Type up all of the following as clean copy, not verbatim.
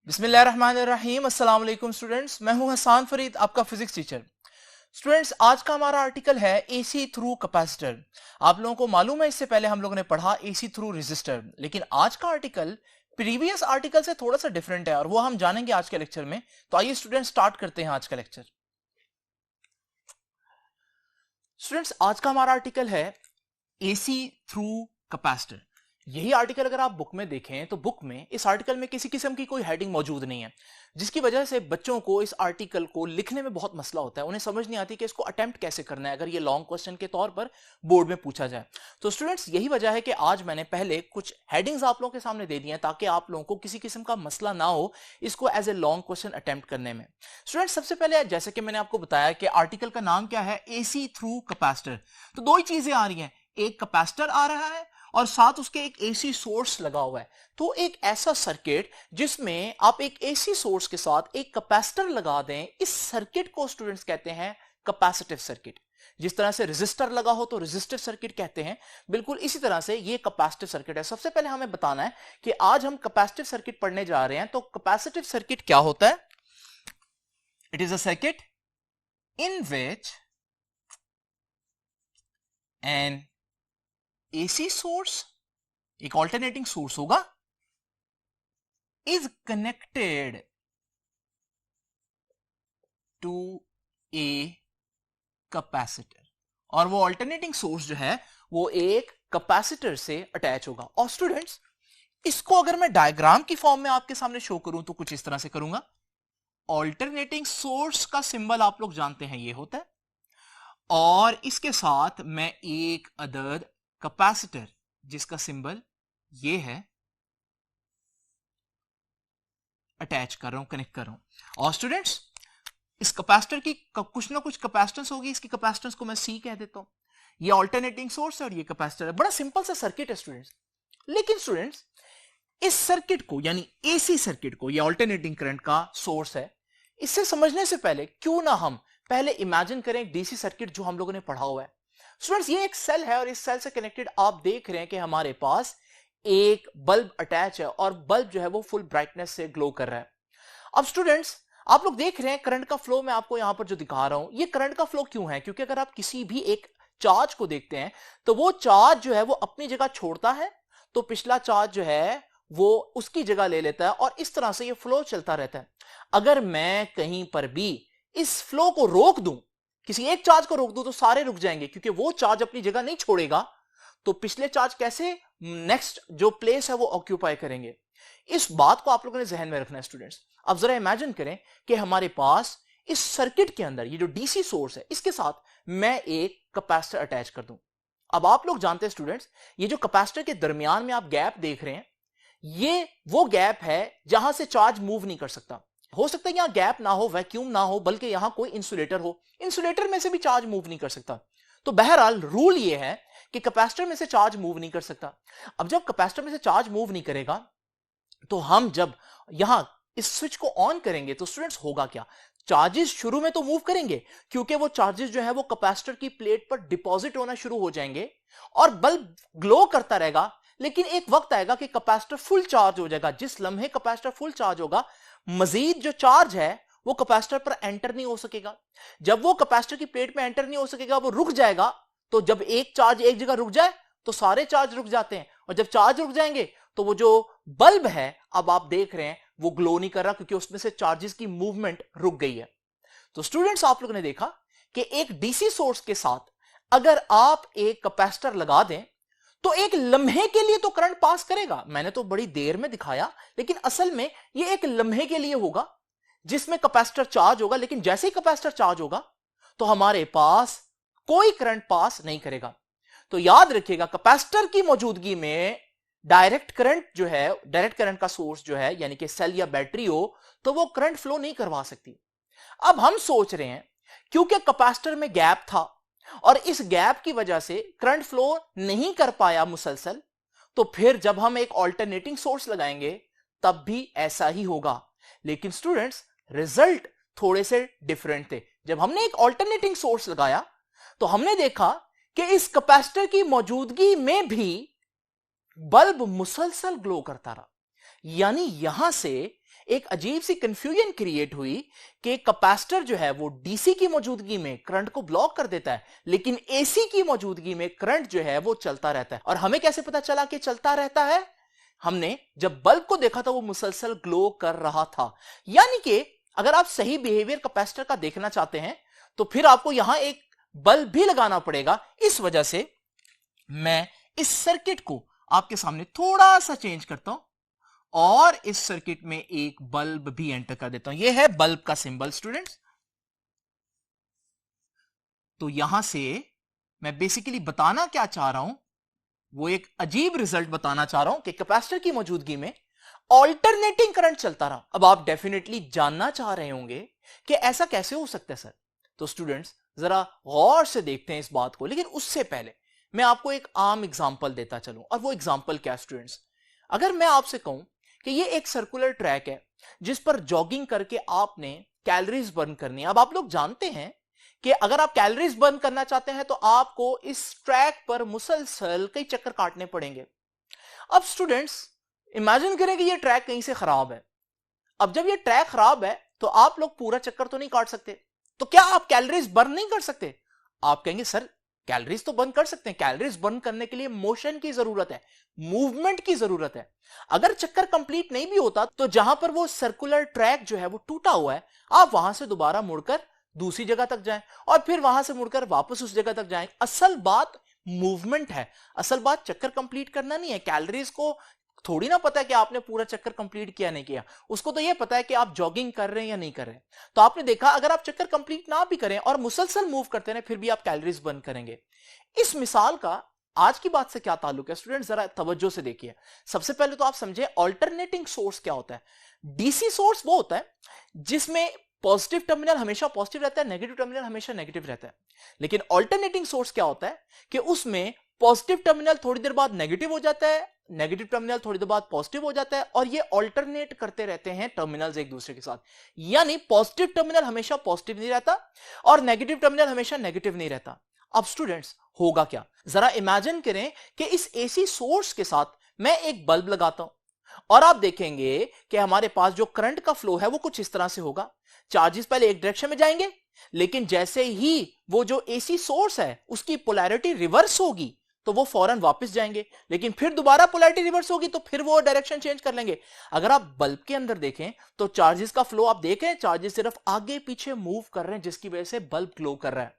बिस्मिल्लाहिर्रहमानिर्रहीम। अस्सलाम वालेकुम स्टूडेंट्स, मैं हूं हसान फरीद, आपका फिजिक्स टीचर। स्टूडेंट्स, आज का हमारा आर्टिकल है एसी थ्रू कैपेसिटर। आप लोगों को मालूम है इससे पहले हम लोगों ने पढ़ा एसी थ्रू रेजिस्टर, लेकिन आज का आर्टिकल प्रीवियस आर्टिकल से थोड़ा सा डिफरेंट है और वो हम जानेंगे आज के लेक्चर में। तो आइए स्टूडेंट्स स्टार्ट करते हैं आज का लेक्चर। स्टूडेंट्स, आज का हमारा आर्टिकल है एसी थ्रू कैपेसिटर। यही आर्टिकल अगर आप बुक में देखें तो बुक में इस आर्टिकल में किसी किस्म की कोई हेडिंग मौजूद नहीं है, जिसकी वजह से बच्चों को इस आर्टिकल को लिखने में बहुत मसला होता है। उन्हें समझ नहीं आती कि इसको अटेम्प्ट कैसे करना है अगर ये लॉन्ग क्वेश्चन के तौर पर बोर्ड में पूछा जाए। तो स्टूडेंट्स, यही वजह है कि आज मैंने पहले कुछ हेडिंग्स आप लोगों के सामने दे दी हैं ताकि आप लोगों को किसी किस्म का मसला ना हो इसको as a long question attempt करने में। स्टूडेंट्स, सबसे पहले जैसे कि मैंने आपको बताया कि आर्टिकल का नाम क्या है, एसी थ्रू कैपेसिटर। तो दो ही चीजें आ रही हैं, एक कैपेसिटर आ रहा है और साथ उसके एक एसी सोर्स लगा हुआ है। तो एक ऐसा सर्किट जिसमें आप एक एसी सोर्स के साथ एक कैपेसिटर लगा दें, इस सर्किट को स्टूडेंट्स कहते हैं कैपेसिटिव सर्किट। जिस तरह से रेजिस्टर लगा हो तो रेजिस्टिव सर्किट कहते हैं, बिल्कुल इसी तरह से ये कैपेसिटिव सर्किट है। सबसे पहले हमें बताना है कि आज हम कैपेसिटिव सर्किट पढ़ने जा रहे हैं। तो कैपेसिटिव सर्किट क्या होता है? It is a circuit in which an AC source, एक ऑल्टरनेटिंग सोर्स होगा, is connected to a capacitor, और वो ऑल्टरनेटिंग सोर्स जो है वो एक कैपेसिटर से अटैच होगा। और स्टूडेंट्स, इसको अगर मैं डायग्राम की फॉर्म में आपके सामने शो करूं तो कुछ इस तरह से करूंगा। ऑल्टरनेटिंग सोर्स का सिंबल आप लोग जानते हैं ये होता है, और इसके साथ मैं एक अदद कैपेसिटर जिसका सिंबल ये है अटैच कर रहा हूं, कनेक्ट कर रहा हूं। और स्टूडेंट्स, इस कैपेसिटर की कुछ ना कुछ कैपेसिटेंस होगी, इसकी कैपेसिटेंस को मैं सी कह देता हूं। ये ऑल्टरनेटिंग सोर्स है और ये कैपेसिटर है। बड़ा सिंपल सा सर्किट है स्टूडेंट्स। लेकिन स्टूडेंट्स, इस सर्किट को यानी एसी सर्किट को, ये ऑल्टरनेटिंग करंट का सोर्स है, इसे समझने से पहले क्यों ना हम पहले इमेजिन करें डीसी सर्किट जो हम लोगों ने पढ़ा हुआ है। स्टूडेंट्स, ये एक सेल है और इस सेल से कनेक्टेड आप देख रहे हैं कि हमारे पास एक बल्ब अटैच है और बल्ब जो है वो फुल ब्राइटनेस से ग्लो कर रहा है। अब स्टूडेंट्स, आप लोग देख रहे हैं करंट का फ्लो मैं आपको यहां पर जो दिखा रहा हूं, ये करंट का फ्लो क्यों है? क्योंकि अगर आप किसी भी एक चार्ज को देखते हैं तो वो चार्ज जो है वो अपनी जगह छोड़ता है तो पिछला चार्ज जो है वो उसकी जगह ले लेता है और इस तरह से ये फ्लो चलता रहता है। अगर मैं कहीं पर भी इस फ्लो को रोक दूं, किसी एक चार्ज को रोक दूं, तो सारे रुक जाएंगे क्योंकि वो चार्ज अपनी जगह नहीं छोड़ेगा। तो पिछले चार्ज कैसे नेक्स्ट जो प्लेस है वो ऑक्यूपाई करेंगे? इस बात को आप लोगों ने जहन में रखना है स्टूडेंट्स। अब जरा इमेजिन करें कि हमारे पास इस सर्किट के अंदर ये जो डीसी सोर्स है इसके साथ मैं एक कैपेसिटर अटैच कर दूं। अब आप लोग जानते हैं स्टूडेंट्स, ये जो कैपेसिटर के दरमियान में आप गैप देख रहे हैं, ये वो गैप है जहां से चार्ज मूव नहीं कर सकता। हो सकता है यहां गैप ना हो, वैक्यूम ना हो, बल्कि यहां कोई इंसुलेटर हो, इंसुलेटर में से भी चार्ज मूव नहीं कर सकता। तो बहरहाल रूल ये है कि कैपेसिटर में से चार्ज मूव नहीं कर सकता। अब जब कैपेसिटर में से चार्ज मूव नहीं करेगा तो हम जब यहां इस स्विच को ऑन करेंगे तो स्टूडेंट्स होगा क्या? चार्जेस शुरू में तो मूव करेंगे क्योंकि वो चार्जेस जो है वो कैपेसिटर की प्लेट पर डिपॉजिट होना शुरू हो जाएंगे और बल्ब ग्लो करता रहेगा। लेकिन एक वक्त आएगा कि कैपेसिटर फुल चार्ज हो जाएगा। जिस लम्हे कैपेसिटर फुल चार्ज होगा, मजीद जो चार्ज है वो कैपेसिटर पर एंटर नहीं हो सकेगा। जब वो कैपेसिटर की प्लेट में एंटर नहीं हो सकेगा, वो रुक जाएगा। तो जब एक चार्ज एक जगह रुक जाए तो सारे चार्ज रुक जाते हैं, और जब चार्ज रुक जाएंगे तो वो जो बल्ब है, अब आप देख रहे हैं, वो ग्लो नहीं कर रहा क्योंकि उसमें से चार्जेस की मूवमेंट रुक गई है। तो स्टूडेंट्स, आप लोगों ने देखा कि एक डीसी सोर्स के साथ अगर आप एक कैपेसिटर लगा दें तो एक लम्हे के लिए तो करंट पास करेगा। मैंने तो बड़ी देर में दिखाया, लेकिन असल में ये एक लम्हे के लिए होगा जिसमें कैपेसिटर चार्ज होगा। लेकिन जैसे ही कैपेसिटर चार्ज होगा तो हमारे पास कोई करंट पास नहीं करेगा। तो याद रखिएगा, कैपेसिटर की मौजूदगी में डायरेक्ट करंट जो है, डायरेक्ट करंट का सोर्स जो है यानी कि सेल या बैटरी हो, तो वो करंट फ्लो नहीं करवा सकती। अब हम सोच रहे हैं क्योंकि कैपेसिटर में गैप था और इस गैप की वजह से करंट फ्लो नहीं कर पाया मुसलसल, तो फिर जब हम एक ऑल्टरनेटिंग सोर्स लगाएंगे तब भी ऐसा ही होगा। लेकिन स्टूडेंट्स, रिजल्ट थोड़े से डिफरेंट थे। जब हमने एक ऑल्टरनेटिंग सोर्स लगाया तो हमने देखा कि इस कैपेसिटर की मौजूदगी में भी बल्ब मुसलसल ग्लो करता रहा। यानी यहां से एक अजीब सी कंफ्यूजन क्रिएट हुई कि कैपेसिटर जो है वो डीसी की मौजूदगी में करंट को ब्लॉक कर देता है, लेकिन एसी की मौजूदगी में करंट जो है वो चलता रहता है। और हमें कैसे पता चला कि चलता रहता है? हमने जब बल्ब को देखा था वो मुसलसल ग्लो कर रहा था। यानी कि अगर आप सही बिहेवियर कैपेसिटर का देखना चाहते हैं तो फिर आपको यहां एक बल्ब भी लगाना पड़ेगा। इस वजह से मैं इस सर्किट को आपके सामने थोड़ा सा चेंज करता हूं और इस सर्किट में एक बल्ब भी एंटर कर देता हूं। यह है बल्ब का सिंबल स्टूडेंट्स। तो यहां से मैं बेसिकली बताना क्या चाह रहा हूं, वो एक अजीब रिजल्ट बताना चाह रहा हूं कि कैपेसिटर की मौजूदगी में ऑल्टरनेटिंग करंट चलता रहा। अब आप डेफिनेटली जानना चाह रहे होंगे कि ऐसा कैसे हो सकता है सर। तो स्टूडेंट्स जरा गौर से देखते हैं इस बात को, लेकिन उससे पहले मैं आपको एक आम एग्जांपल देता चलूं। और वो एग्जांपल क्या स्टूडेंट्स, अगर मैं आपसे कहूं कि ये एक सर्कुलर ट्रैक है जिस पर जॉगिंग करके आपने कैलोरीज बर्न करनी है। अब आप लोग जानते हैं कि अगर आप कैलोरीज बर्न करना चाहते हैं तो आपको इस ट्रैक पर मुसलसल कई चक्कर काटने पड़ेंगे। अब स्टूडेंट्स इमेजिन करें कि ये ट्रैक कहीं से खराब है। अब जब ये ट्रैक खराब है तो आप लोग पूरा चक्कर तो नहीं काट सकते, तो क्या आप कैलोरीज बर्न नहीं कर सकते? आप कहेंगे सर कैलोरीज तो बर्न कर सकते हैं। कैलोरीज बर्न करने के लिए मोशन की जरूरत है, मूवमेंट की जरूरत है। अगर चक्कर कंप्लीट नहीं भी होता तो जहां पर वो सर्कुलर ट्रैक जो है वो टूटा हुआ है, आप वहां से दोबारा मुड़कर दूसरी जगह तक जाएं और फिर वहां से मुड़कर वापस उस जगह तक जाएं। असल बात मूवमेंट है, असल बात चक्कर कंप्लीट करना नहीं है। कैलोरीज को थोड़ी ना पता है कि आपने पूरा चक्कर कंप्लीट किया नहीं किया, उसको तो यह पता है कि आप जॉगिंग कर रहे हैं या नहीं कर रहे हैं। तो आपने देखा अगर आप चक्कर कंप्लीट ना भी करें और मुसलसल मूव करते रहे फिर भी आप कैलोरीज बर्न करेंगे। इस मिसाल का आज की बात से क्या ताल्लुक है स्टूडेंट, जरा तवज्जो से देखिए। सबसे पहले तो आप समझे ऑल्टरनेटिंग सोर्स क्या होता है। डीसी सोर्स वो होता है जिसमें पॉजिटिव टर्मिनल हमेशा पॉजिटिव रहता है, नेगेटिव टर्मिनल हमेशा नेगेटिव रहता है। लेकिन ऑल्टरनेटिंग सोर्स क्या होता है कि उसमें पॉजिटिव टर्मिनल थोड़ी देर बाद नेगेटिव हो जाता है, नेगेटिव टर्मिनल थोड़ी देर बाद पॉजिटिव हो जाता है और ये ऑल्टरनेट करते रहते हैं टर्मिनल्स एक दूसरे के साथ। यानी पॉजिटिव टर्मिनल हमेशा पॉजिटिव नहीं रहता और नेगेटिव टर्मिनल हमेशा नेगेटिव नहीं रहता। अब स्टूडेंट्स होगा क्या, जरा इमेजिन करें कि इस एसी सोर्स के साथ मैं एक बल्ब लगाता हूं और आप देखेंगे कि हमारे पास जो करंट का फ्लो है वो कुछ इस तरह से होगा। चार्जेस पहले एक डायरेक्शन में जाएंगे, लेकिन जैसे ही वो जो एसी सोर्स है उसकी पोलैरिटी रिवर्स होगी तो वो फौरन वापस जाएंगे, लेकिन फिर दोबारा पोलैरिटी रिवर्स होगी तो फिर वो डायरेक्शन चेंज कर लेंगे। अगर आप बल्ब के अंदर देखें तो चार्जेस का फ्लो आप देख रहे हैं, चार्जेस सिर्फ आगे पीछे मूव कर रहे हैं जिसकी वजह से बल्ब ग्लो कर रहा है।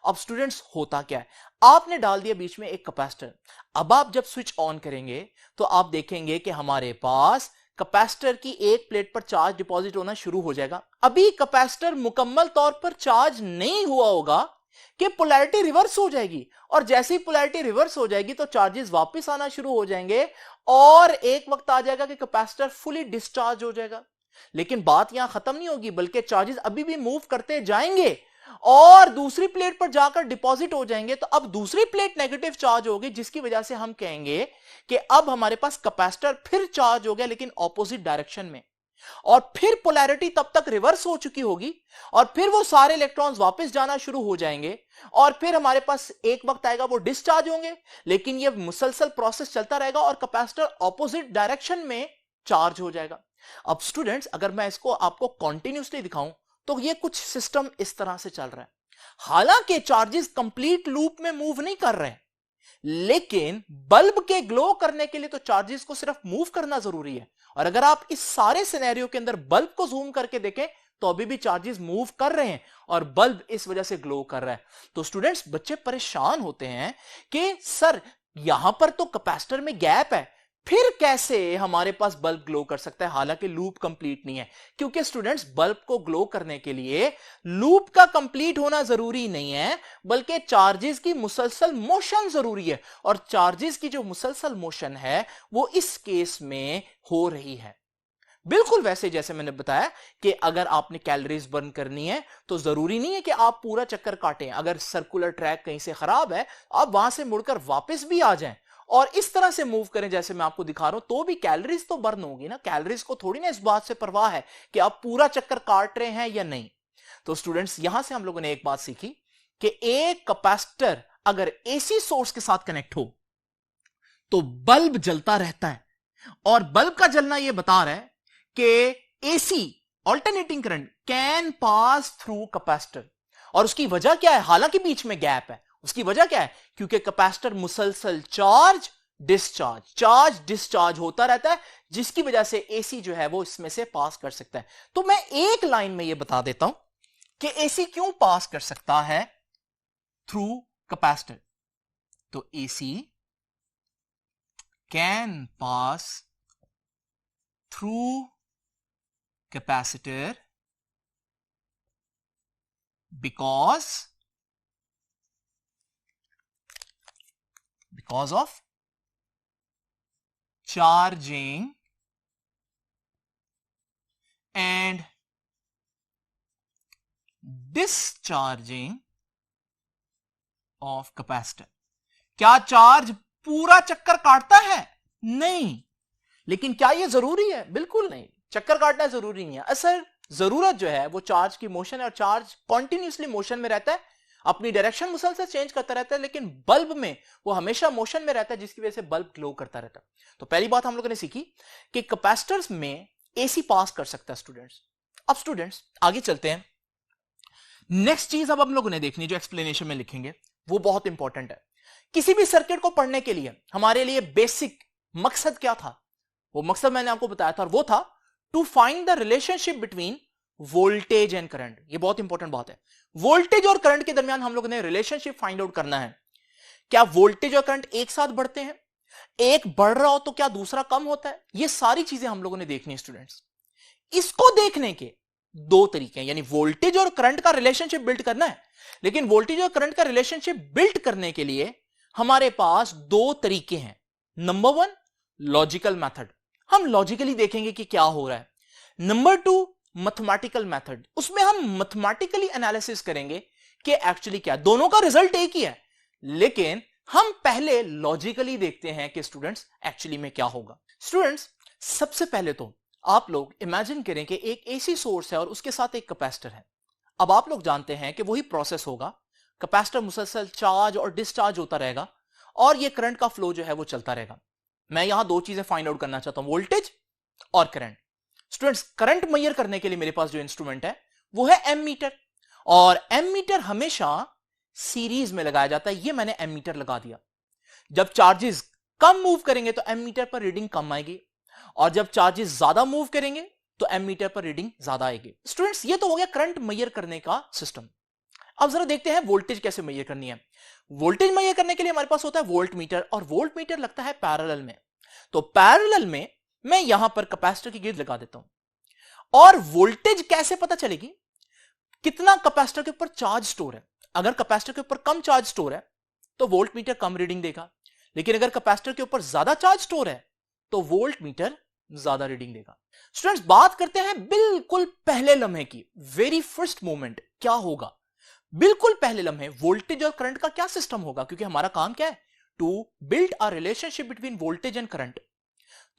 अब स्टूडेंट्स होता क्या है, आपने डाल दिया बीच में एक कैपेसिटर। अब आप जब स्विच ऑन करेंगे तो आप देखेंगे कि हमारे पास कैपेसिटर की एक प्लेट पर चार्ज डिपॉजिट होना शुरू हो जाएगा। अभी कैपेसिटर मुकम्मल तौर पर चार्ज नहीं हुआ होगा कि पोलैरिटी रिवर्स हो जाएगी और जैसे ही पोलैरिटी रिवर्स हो जाएगी तो चार्जेस वापस आना शुरू हो जाएंगे और एक वक्त आ जाएगा कि कैपेसिटर फुली डिस्चार्ज हो जाएगा। लेकिन बात यहां खत्म नहीं होगी, बल्कि चार्जेस अभी भी मूव करते जाएंगे और दूसरी प्लेट पर जाकर डिपॉजिट हो जाएंगे। तो अब दूसरी प्लेट नेगेटिव चार्ज होगी जिसकी वजह से हम कहेंगे कि अब हमारे पास कैपेसिटर फिर चार्ज हो गया लेकिन ऑपोजिट डायरेक्शन में, और फिर पोलैरिटी तब तक रिवर्स हो चुकी होगी और फिर वो सारे इलेक्ट्रॉन्स वापस जाना शुरू हो जाएंगे और फिर हमारे पास एक वक्त आएगा वो डिस्चार्ज होंगे। लेकिन ये मुसलसल प्रोसेस चलता रहेगा और कैपेसिटर ऑपोजिट डायरेक्शन में चार्ज हो जाएगा। अब स्टूडेंट्स अगर मैं इसको आपको कॉन्टिन्यूसली दिखाऊं तो ये कुछ सिस्टम इस तरह से चल रहा है। हालांकि चार्जेस कंप्लीट लूप में मूव नहीं कर रहे हैं, लेकिन बल्ब के ग्लो करने के लिए तो चार्जेस को सिर्फ मूव करना जरूरी है। और अगर आप इस सारे सिनेरियो के अंदर बल्ब को जूम करके देखें तो अभी भी चार्जेस मूव कर रहे हैं और बल्ब इस वजह से ग्लो कर रहा है। तो स्टूडेंट्स बच्चे परेशान होते हैं कि सर यहां पर तो कैपेसिटर में गैप है, फिर कैसे हमारे पास बल्ब ग्लो कर सकता है हालांकि लूप कंप्लीट नहीं है। क्योंकि स्टूडेंट्स बल्ब को ग्लो करने के लिए लूप का कंप्लीट होना जरूरी नहीं है, बल्कि चार्जेस की मुसलसल मोशन जरूरी है। और चार्जेस की जो मुसलसल मोशन है वो इस केस में हो रही है बिल्कुल वैसे जैसे मैंने बताया कि अगर आपने कैलोरीज बर्न करनी है तो जरूरी नहीं है कि आप पूरा चक्कर काटें। अगर सर्कुलर ट्रैक कहीं से खराब है आप वहां से मुड़कर वापस भी आ जाएं और इस तरह से मूव करें जैसे मैं आपको दिखा रहा हूं, तो भी कैलोरीज तो बर्न होगी ना। कैलोरीज को थोड़ी ना इस बात से परवाह है कि आप पूरा चक्कर काट रहे हैं या नहीं। तो स्टूडेंट्स यहां से हम लोगों ने एक बात सीखी कि एक कैपेसिटर अगर एसी सोर्स के साथ कनेक्ट हो तो बल्ब जलता रहता है और बल्ब का जलना यह बता रहा है कि AC alternating current can pass through capacitor, और उसकी वजह क्या है, हालांकि बीच में गैप है, उसकी वजह क्या है, क्योंकि कैपेसिटर मुसलसल चार्ज डिस्चार्ज होता रहता है, जिसकी वजह से एसी जो है वो इसमें से पास कर सकता है। तो मैं एक लाइन में ये बता देता हूं कि एसी क्यों पास कर सकता है थ्रू कैपेसिटर। तो AC can pass through capacitor because of charging and discharging of capacitor। क्या चार्ज पूरा चक्कर काटता है? नहीं। लेकिन क्या यह जरूरी है? बिल्कुल नहीं, चक्कर काटना जरूरी नहीं है। असल जरूरत जो है वो चार्ज की मोशन है, और चार्ज कॉन्टिन्यूसली मोशन में रहता है, अपनी डायरेक्शन मुसलसल चेंज करता रहता है, लेकिन बल्ब में वो हमेशा मोशन में रहता है, जिसकी वजह से बल्ब ग्लो करता रहता है। तो पहली बात हम लोगों ने सीखी कि कैपेसिटर्स में एसी पास कर सकता है स्टूडेंट्स। अब स्टूडेंट्स आगे चलते हैं, नेक्स्ट चीज अब हम लोगों ने देखनी, जो एक्सप्लेनेशन में लिखेंगे वो बहुत इंपॉर्टेंट है। किसी भी सर्किट को पढ़ने के लिए हमारे लिए बेसिक मकसद क्या था? वो मकसद मैंने आपको बताया था, और वो था to find the relationship between voltage and current. ये बहुत इंपॉर्टेंट बात है, वोल्टेज और करंट के दरमियान हम लोगों ने रिलेशनशिप फाइंड आउट करना है। क्या वोल्टेज और करंट एक साथ बढ़ते हैं? एक बढ़ रहा हो तो क्या दूसरा कम होता है? ये सारी चीजें हम लोगों ने देखनी है स्टूडेंट्स। इसको देखने के दो तरीके हैं, यानी वोल्टेज और करंट का रिलेशनशिप बिल्ड करना है, लेकिन वोल्टेज और करंट का रिलेशनशिप बिल्ड करने के लिए हमारे पास दो तरीके हैं। नंबर वन, लॉजिकल मेथड, हम लॉजिकली देखेंगे कि क्या हो रहा है। नंबर टू, मैथमेटिकल मेथड, उसमें हम मैथमेटिकली एनालिसिस करेंगे कि एक्चुअली क्या, दोनों का रिजल्ट एक ही है, लेकिन हम पहले लॉजिकली देखते हैं कि स्टूडेंट्स एक्चुअली में क्या होगा। स्टूडेंट्स सबसे पहले तो आप लोग इमेजिन करें कि एक एसी सोर्स है और उसके साथ एक कैपेसिटर है। अब आप लोग जानते हैं कि वही प्रोसेस होगा, कैपेसिटर मुसलसल चार्ज और डिस्चार्ज होता रहेगा, और ये करंट का फ्लो जो है वो चलता रहेगा। मैं यहां दो चीजें फाइंड आउट करना चाहता हूं, वोल्टेज और करंट। स्टूडेंट्स करंट मेजर करने के लिए मेरे पास जो इंस्ट्रूमेंट है वो है एमीटर, और एमीटर हमेशा सीरीज में लगाया जाता है। ये मैंने एमीटर लगा दिया। जब चार्जेस कम मूव करेंगे तो एमीटर पर रीडिंग कम आएगी, और जब चार्जेस ज्यादा मूव करेंगे तो एमीटर पर रीडिंग ज्यादा आएगी। स्टूडेंट्स ये तो हो गया करंट मेजर करने का सिस्टम। अब जरा देखते हैं वोल्टेज कैसे मेजर करनी है। वोल्टेज मेजर करने के लिए हमारे पास होता है वोल्ट मीटर, और वोल्ट मीटर लगता है पैरेलल में। तो पैरेलल में मैं यहां पर कैपेसिटर की गिर्द लगा देता हूं। और वोल्टेज कैसे पता चलेगी? कितना कैपेसिटर के ऊपर चार्ज स्टोर है। अगर कैपेसिटर के ऊपर कम चार्ज स्टोर है तो वोल्ट मीटर कम रीडिंग देगा, लेकिन अगर कैपेसिटर के ऊपर ज्यादा चार्ज स्टोर है तो वोल्ट मीटर ज्यादा रीडिंग देगा। स्टूडेंट्स बात करते हैं बिल्कुल पहले लम्हे की, वेरी फर्स्ट मोमेंट क्या होगा। बिल्कुल पहले लम्हे वोल्टेज और करंट का क्या सिस्टम होगा, क्योंकि हमारा काम क्या है, to build a relationship between voltage and current.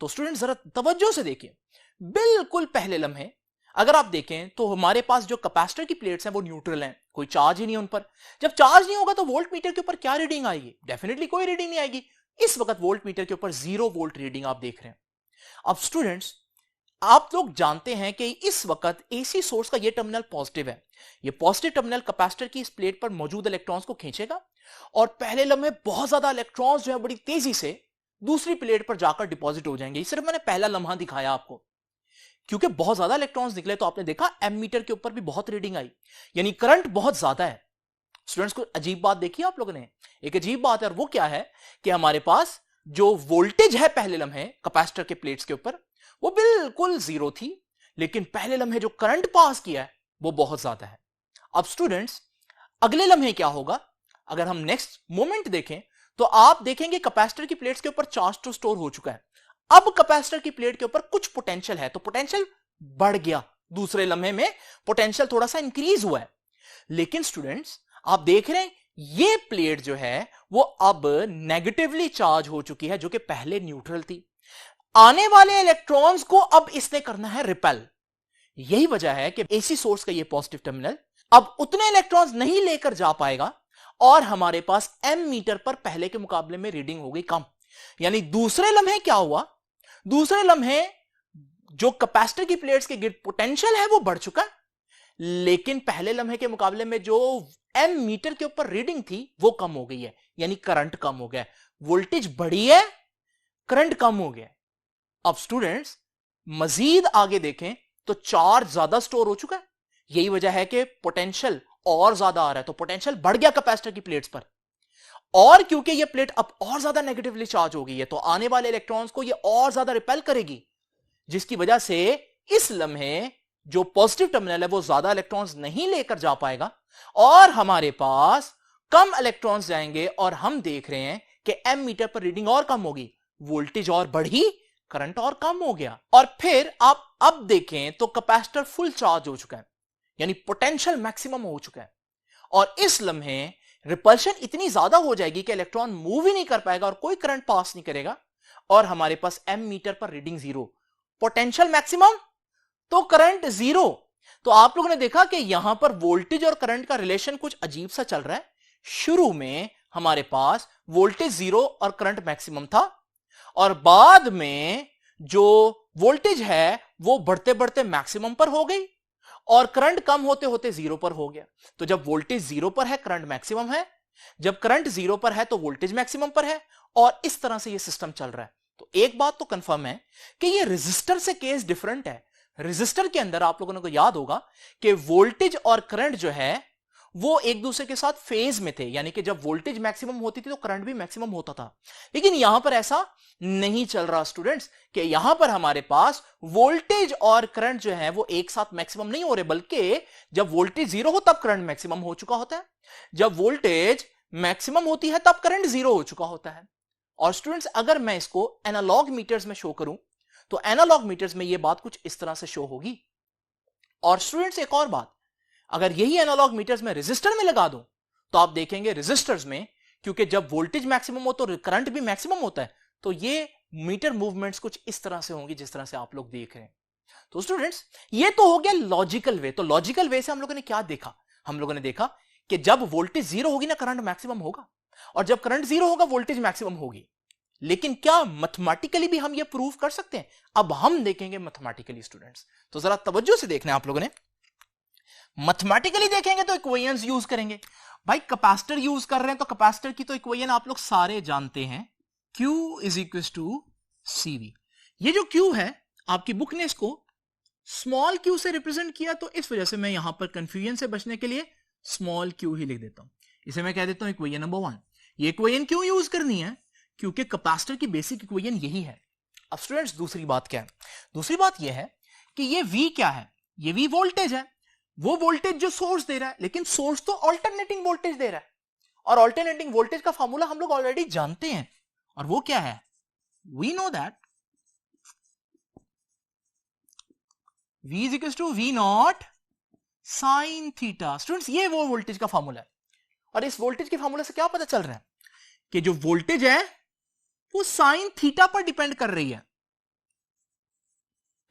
तो स्टूडेंट्स जरा तवज्जो से देखिए, बिल्कुल पहले लम्हे अगर आप देखें तो हमारे पास जो कैपेसिटर की प्लेट्स हैं वो न्यूट्रल हैं, कोई चार्ज ही नहीं है उन पर। जब चार्ज नहीं होगा तो वोल्ट मीटर के ऊपर क्या रीडिंग आएगी? डेफिनेटली कोई रीडिंग नहीं आएगी। इस वक्त वोल्ट मीटर के ऊपर 0 वोल्ट रीडिंग आप देख रहे हैं। अब स्टूडेंट्स आप लोग जानते हैं कि इस वक्त एसी सोर्स का ये टर्मिनल पॉजिटिव है। ये पॉजिटिव टर्मिनल कैपेसिटर की इस प्लेट पर मौजूद इलेक्ट्रॉन्स को खींचेगा, और पहले लम्हे बहुत ज्यादा इलेक्ट्रॉन्स जो है बड़ी तेजी से दूसरी प्लेट पर जाकर डिपॉजिट हो जाएंगे। सिर्फ मैंने पहला लम्हा दिखाया आपको, क्योंकि बहुत ज्यादा इलेक्ट्रॉन्स निकले तो आपने देखा एमीटर के ऊपर भी बहुत रीडिंग आई, यानी करंट बहुत ज्यादा है। स्टूडेंट्स को अजीब बात देखी आप लोगों ने, एक अजीब बात है, और वो क्या है कि हमारे पास जो वोल्टेज है पहले लम्हे कैपेसिटर के प्लेट्स के ऊपर वो बिल्कुल 0 थी, लेकिन पहले लम्हे जो करंट पास किया है वो बहुत ज्यादा है। अब स्टूडेंट्स अगले लम्हे क्या होगा? अगर हम नेक्स्ट मोमेंट देखें तो आप देखेंगे कैपेसिटर की प्लेट्स के ऊपर चार्ज तो स्टोर हो चुका है। अब कैपेसिटर की प्लेट के ऊपर कुछ पोटेंशियल है, तो पोटेंशियल बढ़ गया, दूसरे लम्हे में पोटेंशियल थोड़ा सा इंक्रीज हुआ है। लेकिन स्टूडेंट्स आप देख रहे हैं ये प्लेट जो है वो अब नेगेटिवली चार्ज हो चुकी है, जो कि पहले न्यूट्रल थी। आने वाले इलेक्ट्रॉन्स को अब इसने करना है रिपेल। यही वजह है कि एसी सोर्स का ये पॉजिटिव टर्मिनल अब उतने इलेक्ट्रॉन्स नहीं लेकर जा पाएगा, और हमारे पास एम मीटर पर पहले के मुकाबले में रीडिंग हो गई कम। यानी दूसरे लम्हे क्या हुआ? दूसरे लम्हे जो कैपेसिटर की प्लेट्स के गिर पोटेंशियल है वो बढ़ चुका है, लेकिन पहले लम्हे के मुकाबले में जो एम मीटर के ऊपर रीडिंग थी वो कम हो गई है, यानी करंट कम हो गया, वोल्टेज बढ़ी है, करंट कम हो गया। अब स्टूडेंट्स मजीद आगे देखें तो चार्ज ज्यादा स्टोर हो चुका है, यही वजह है कि पोटेंशियल और ज्यादा आ रहा है, तो पोटेंशियल बढ़ गया कैपेसिटर की प्लेट्स पर, और क्योंकि ये प्लेट अब और ज्यादा नेगेटिवली चार्ज हो गई है तो आने वाले इलेक्ट्रॉन्स को ये और ज्यादा रिपेल करेगी, जिसकी वजह से इस लम्हे जो पॉजिटिव टर्मिनल है वो ज्यादा इलेक्ट्रॉन्स नहीं लेकर जा पाएगा और हमारे पास कम इलेक्ट्रॉन्स जाएंगे, और हम देख रहे हैं कि एम मीटर पर रीडिंग और कम होगी, वोल्टेज और बढ़ी, करंट और कम हो गया। और फिर आप अब देखें तो कैपेसिटर फुल चार्ज हो चुका है, यानी पोटेंशियल मैक्सिमम हो चुका है, और इस लम्हे रिपल्शन इतनी ज्यादा हो जाएगी कि इलेक्ट्रॉन मूव ही नहीं कर पाएगा और कोई करंट पास नहीं करेगा, और हमारे पास एम मीटर पर रीडिंग 0, पोटेंशियल मैक्सिमम तो करंट 0। तो आप लोगों ने देखा कि यहां पर वोल्टेज और करंट का रिलेशन कुछ अजीब सा चल रहा है। शुरू में हमारे पास वोल्टेज 0 और करंट मैक्सिमम था, और बाद में जो वोल्टेज है वो बढ़ते बढ़ते मैक्सिमम पर हो गई और करंट कम होते होते 0 पर हो गया। तो जब वोल्टेज 0 पर है करंट मैक्सिमम है, जब करंट 0 पर है तो वोल्टेज मैक्सिमम पर है, और इस तरह से ये सिस्टम चल रहा है। तो एक बात तो कंफर्म है कि ये रेजिस्टर से केस डिफरेंट है। रेजिस्टर के अंदर आप लोगों को याद होगा कि वोल्टेज और करंट जो है वो एक दूसरे के साथ फेज में थे, यानी कि जब वोल्टेज मैक्सिमम होती थी तो करंट भी मैक्सिमम होता था। लेकिन यहां पर ऐसा नहीं चल रहा स्टूडेंट्स, कि यहां पर हमारे पास वोल्टेज और करंट जो है वो एक साथ मैक्सिमम नहीं हो रहे, बल्कि जब वोल्टेज 0 हो तब करंट मैक्सिमम हो चुका होता है, जब वोल्टेज मैक्सिमम होती है तब करंट 0 हो चुका होता है। और स्टूडेंट्स अगर मैं इसको एनालॉग मीटर्स में शो करूं तो एनालॉग मीटर्स में यह बात कुछ इस तरह से शो होगी। और स्टूडेंट्स एक और बात, अगर यही एनालॉग मीटर्स में रेजिस्टर में लगा दूं तो आप देखेंगे रेजिस्टर्स में, क्योंकि जब वोल्टेज मैक्सिमम हो तो करंट भी मैक्सिमम होता है, तो ये मीटर मूवमेंट्स कुछ इस तरह से होंगी जिस तरह से आप लोग देख रहे हैं। तो स्टूडेंट्स ये तो हो गया लॉजिकल वे। तो लॉजिकल वे से हम लोगों ने क्या देखा? हम लोगों ने देखा कि जब वोल्टेज 0 होगी ना करंट मैक्सिमम होगा, और जब करंट 0 होगा वोल्टेज मैक्सिमम होगी। लेकिन क्या मैथमेटिकली भी हम ये प्रूव कर सकते हैं? अब हम देखेंगे मैथमेटिकली स्टूडेंट्स, तो जरा तवज्जो से देखना आप लोगों ने। मैथमेटिकली देखेंगे तो इक्वेशंस यूज करेंगे। भाई कैपेसिटर यूज कर रहे हैं तो कैपेसिटर की तो इक्वेशन आप लोग सारे जानते हैं, Q is equal to CV। ये जो Q है आपकी बुक ने इसको स्मॉल q से रिप्रेजेंट किया, तो इस वजह से मैं यहां पर कंफ्यूजन से बचने के लिए स्मॉल q ही लिख देता हूं। इसे मैं कह देता हूं इक्वेशन नंबर 1। ये इक्वेशन क्यों यूज करनी है? क्योंकि कैपेसिटर की बेसिक इक्वेशन यही है। अब स्टूडेंट्स दूसरी बात क्या है? दूसरी बात यह है कि ये V क्या है? ये V वोल्टेज है, वो वोल्टेज जो सोर्स दे रहा है, लेकिन सोर्स तो अल्टरनेटिंग वोल्टेज दे रहा है, और अल्टरनेटिंग वोल्टेज का फॉर्मूला हम लोग ऑलरेडी जानते हैं, और वो क्या है? We know that V is equal to V not sine theta. Students ये वो वोल्टेज का फॉर्मूला है, और इस वोल्टेज के फॉर्मूला से क्या पता चल रहा है कि जो वोल्टेज है वो साइन थीटा पर डिपेंड कर रही है।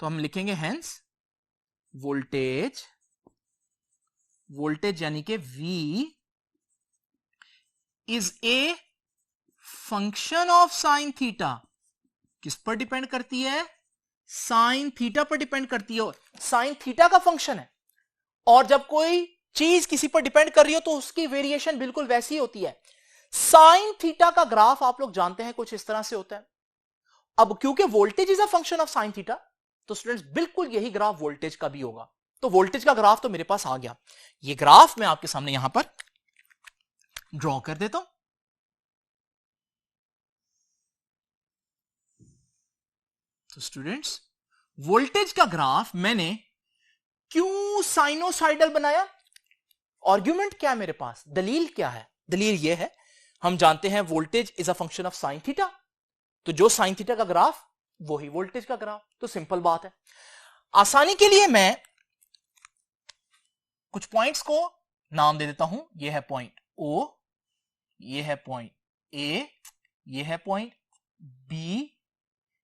तो हम लिखेंगे हेंस वोल्टेज, वोल्टेज यानी कि V is a function of sine theta. किस पर डिपेंड करती है? साइन थीटा पर डिपेंड करती है, साइन थीटा का फंक्शन है। और जब कोई चीज किसी पर डिपेंड कर रही हो तो उसकी वेरिएशन बिल्कुल वैसी होती है। साइन थीटा का ग्राफ आप लोग जानते हैं कुछ इस तरह से होता है। अब क्योंकि voltage is a function of sine theta, तो स्टूडेंट्स बिल्कुल यही ग्राफ वोल्टेज का भी होगा। तो वोल्टेज का ग्राफ तो मेरे पास आ गया, ये ग्राफ मैं आपके सामने यहां पर ड्रॉ कर देता हूं। तो स्टूडेंट्स वोल्टेज का ग्राफ मैंने क्यों साइनोसाइडल बनाया? आर्गुमेंट क्या है मेरे पास? दलील क्या है? दलील यह है, हम जानते हैं voltage is a function of sine theta, तो जो साइन थीटा का ग्राफ वही वोल्टेज का ग्राफ। तो सिंपल बात है। आसानी के लिए मैं कुछ पॉइंट्स को नाम दे देता हूं। यह है पॉइंट O, यह है पॉइंट A, यह है पॉइंट B,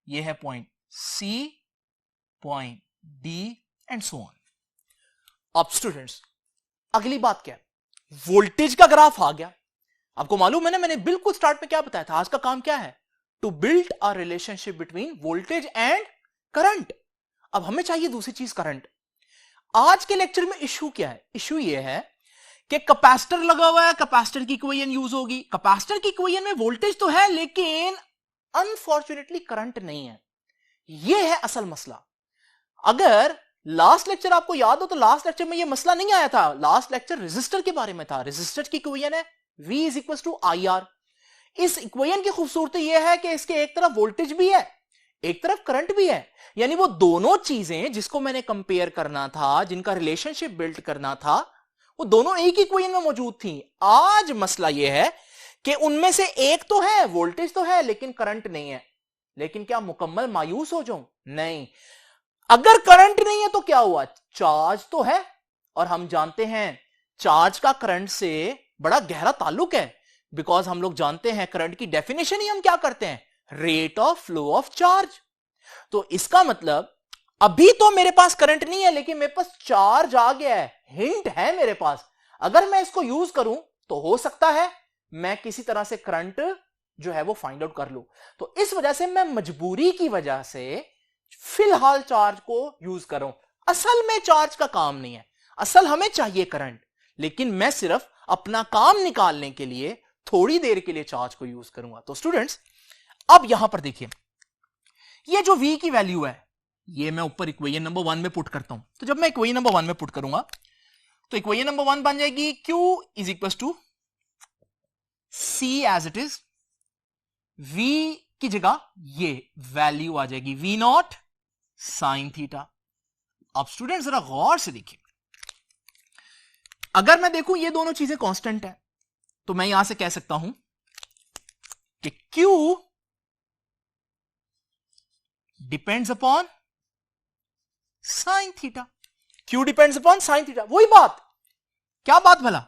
यह है point C, point D and so on. अब स्टूडेंट्स अगली बात क्या है? वोल्टेज का ग्राफ आ गया। आपको मालूम है ना, मैंने बिल्कुल स्टार्ट में क्या बताया था? आज का काम क्या है? To build a relationship between voltage and current. अब हमें चाहिए दूसरी चीज करंट। आज के लेक्चर में इश्यू क्या है? इश्यू ये है कि कैपेसिटर लगा हुआ है, कैपेसिटर की इक्वेशन यूज होगी। कैपेसिटर की इक्वेशन में वोल्टेज तो है लेकिन अनफॉर्चुनेटली करंट नहीं है। यह है असल मसला। अगर लास्ट लेक्चर आपको याद हो तो लास्ट लेक्चर में यह मसला नहीं आया था। लास्ट लेक्चर रेजिस्टर के बारे में था। रेजिस्टर की इक्वेशन है V is equal to IR। इस इक्वेशन की खूबसूरती यह है कि इसके एक तरफ वोल्टेज भी है, एक तरफ करंट भी है। यानी वो दोनों चीजें जिसको मैंने कंपेयर करना था, जिनका रिलेशनशिप बिल्ड करना था, वो दोनों एक ही इक्वेशन में मौजूद थी। आज मसला यह है कि उनमें से एक तो है, वोल्टेज तो है लेकिन करंट नहीं है। लेकिन क्या मुकम्मल मायूस हो जाऊं? नहीं। अगर करंट नहीं है तो क्या हुआ? चार्ज तो है, और हम जानते हैं चार्ज का करंट से बड़ा गहरा ताल्लुक है। बिकॉज हम लोग जानते हैं करंट की डेफिनेशन ही हम क्या करते हैं? Rate of flow of charge. तो इसका मतलब अभी तो मेरे पास करंट नहीं है लेकिन मेरे पास चार्ज आ गया है, हिंट है मेरे पास। अगर मैं इसको यूज करूं तो हो सकता है मैं किसी तरह से करंट जो है वो फाइंड आउट कर लूं। तो इस वजह से मैं मजबूरी की वजह से फिलहाल चार्ज को यूज करूं। असल में चार्ज का काम नहीं है, असल हमें चाहिए करंट, लेकिन मैं सिर्फ अपना काम निकालने के लिए थोड़ी देर के लिए चार्ज को यूज करूंगा। तो स्टूडेंट्स अब यहां पर देखिए, ये जो V की वैल्यू है ये मैं ऊपर इक्वेशन नंबर 1 में पुट करता हूं। तो जब मैं इक्वेशन नंबर 1 में पुट करूंगा तो इक्वेशन नंबर 1 बन जाएगी Q is equal to C as it is. V की जगह ये वैल्यू आ जाएगी V नॉट साइन थीटा। अब स्टूडेंट जरा गौर से देखिए, अगर मैं देखूं ये दोनों चीजें कांस्टेंट है तो मैं यहां से कह सकता हूं कि Q depends upon sine theta. Q depends upon sine theta. वही बात, क्या बात भला?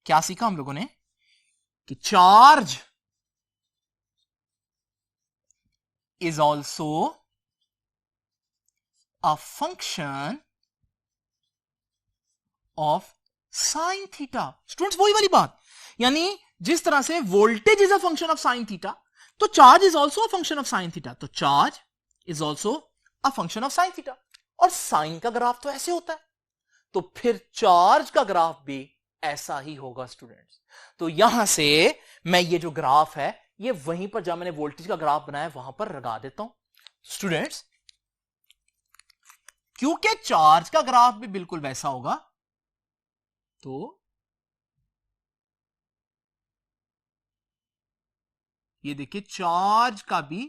क्या सीखा हम लोगों ने कि charge is also a function of sine theta. Students वही वाली बात, यानी जिस तरह से voltage is a function of sine theta तो charge is also a function of sine theta. तो charge is also a function of sine theta. और साइन का ग्राफ तो ऐसे होता है, तो फिर चार्ज का ग्राफ भी ऐसा ही होगा स्टूडेंट्स। तो यहां से मैं ये जो ग्राफ है ये वहीं पर जहां मैंने वोल्टेज का ग्राफ बनाया वहां पर लगा देता हूं स्टूडेंट्स। क्योंकि चार्ज का ग्राफ भी बिल्कुल वैसा होगा, तो ये देखिए चार्ज का भी,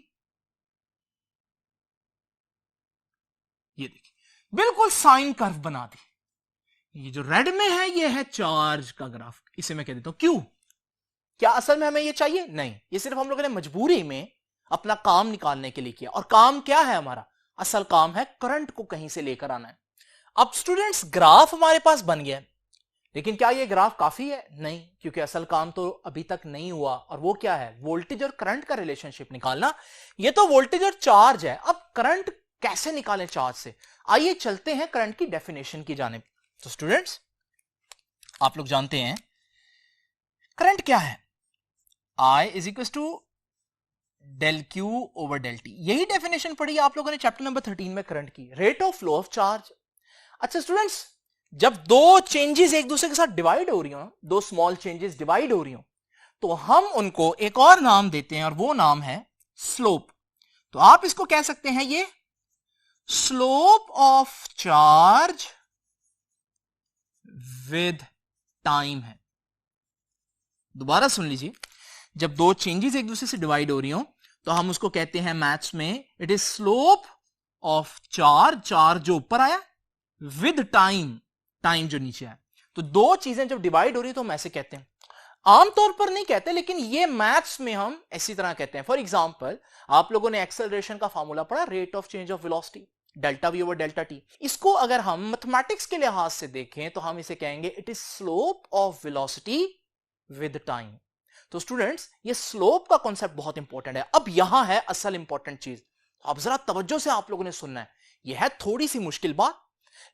ये देखिए बिल्कुल साइन कर्व बना दी। ये जो रेड में है ये है चार्ज का ग्राफ, इसे मैं कह देता हूं क्यों। क्या असल में हमें ये चाहिए? नहीं, ये सिर्फ हम लोगों ने मजबूरी में अपना काम निकालने के लिए किया। और काम क्या है हमारा? असल काम है करंट को कहीं से लेकर आना है। अब स्टूडेंट्स ग्राफ हमारे पास बन गया, लेकिन क्या ये ग्राफ काफी है? नहीं, क्योंकि असल काम तो अभी तक नहीं हुआ। और वो क्या है? वोल्टेज और करंट का रिलेशनशिप निकालना। ये तो वोल्टेज और चार्ज है, अब करंट कैसे निकालें चार्ज से? आइए चलते हैं करंट की डेफिनेशन की जानिब। तो स्टूडेंट्स आप लोग जानते हैं करंट क्या है? I is equal to del Q over del T. यही डेफिनेशन पढ़ी आप लोगों ने चैप्टर नंबर 13 में करंट की, rate of flow of charge. अच्छा स्टूडेंट्स, जब दो चेंजेस एक दूसरे के साथ डिवाइड हो रही हो, दो स्मॉल चेंजेस डिवाइड हो रही हो, तो हम उनको एक और नाम देते हैं और वो नाम है स्लोप। तो आप इसको कह सकते हैं ये slope of charge with time है। दोबारा सुन लीजिए, जब दो चेंजेस एक दूसरे से डिवाइड हो रही हो तो हम उसको कहते हैं मैथ्स में it is slope of charge, charge जो ऊपर आया, विद टाइम, टाइम जो नीचे आया। तो दो चीजें जब डिवाइड हो रही है तो हम ऐसे कहते हैं। आमतौर पर नहीं कहते, लेकिन ये मैथ्स में हम इसी तरह कहते हैं। फॉर एग्जांपल आप लोगों ने एक्सेलरेशन का फॉर्मूला पढ़ा, rate of change of velocity, delta we over delta T. इसको अगर हम मैथमेटिक्स के लिहाज से देखें तो हम इसे कहेंगे it is slope of velocity with time. तो स्टूडेंट्स ये स्लोप का कॉन्सेप्ट बहुत इंपॉर्टेंट है। अब यहां है असल इंपॉर्टेंट चीज, अब जरा तवज्जो से आप लोगों ने सुनना है। यह है थोड़ी सी मुश्किल बात,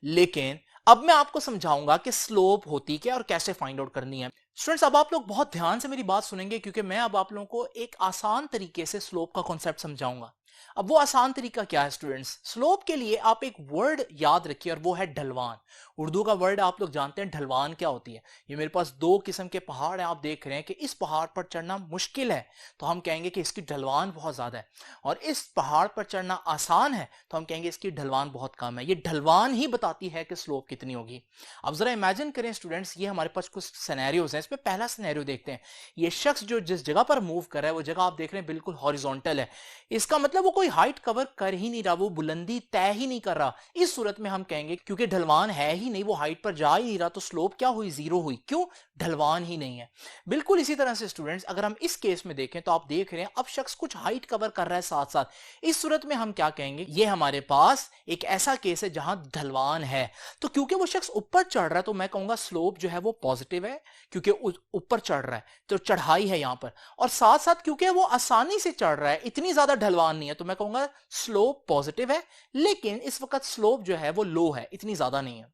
लेकिन अब मैं आपको समझाऊंगा कि स्लोप होती क्या और कैसे फाइंड आउट करनी है। स्टूडेंट्स अब आप लोग बहुत ध्यान से मेरी बात सुनेंगे, क्योंकि मैं अब आप लोगों को एक आसान तरीके से स्लोप का कॉन्सेप्ट समझाऊंगा। अब वो आसान तरीका क्या है स्टूडेंट्स? स्लोप के लिए आप एक वर्ड याद रखिए और वो है ढलवान। उर्दू का वर्ड आप लोग जानते हैं ढलवान क्या होती है। ये मेरे पास दो किस्म के पहाड़ हैं, आप देख रहे हैं कि इस पहाड़ पर चढ़ना मुश्किल है तो हम कहेंगे कि इसकी ढलवान बहुत ज्यादा है, और इस पहाड़ पर चढ़ना आसान है तो हम कहेंगे इसकी ढलवान बहुत कम है। ये ढलवान ही बताती है कि स्लोप कितनी होगी। अब जरा इमेजिन करें स्टूडेंट्स, ये हमारे पास कुछ सिनेरियोज हैं। इसमें पहला सिनेरियो देखते हैं। ये शख्स जो जिस जगह पर मूव कर रहा है वो जगह आप देख रहे हैं बिल्कुल हॉरिजॉन्टल है। इसका मतलब वो कोई हाइट कवर कर ही नहीं रहा, वो बुलंदी तय ही नहीं कर रहा। इस सूरत में हम कहेंगे क्योंकि ढलवान है ही नहीं, वो हाइट पर जा ही नहीं रहा, तो स्लोप क्या हुई? जीरो हुई। क्यों? ढलवान ही नहीं है। बिल्कुल इसी तरह से स्टूडेंट्स अगर हम इस केस में देखें तो आप देख रहे हैं अब शख्स कुछ हाइट कवर कर रहा है साथ साथ। इस सूरत में हम क्या कहेंगे? ये हमारे पास एक ऐसा केस है जहां ढलवान है। तो क्योंकि वो शख्स ऊपर चढ़ रहा है तो मैं कहूंगा स्लोप जो है वो पॉजिटिव है, क्योंकि ऊपर चढ़ रहा है तो चढ़ाई है यहां पर। और साथ साथ क्योंकि वो आसानी से चढ़ रहा है, इतनी ज्यादा ढलवान नहीं है, तो मैं कहूंगा स्लोप पॉजिटिव है। लेकिन इस वक्त स्लोप जो है वो लो है, इतनी ज्यादा नहीं है।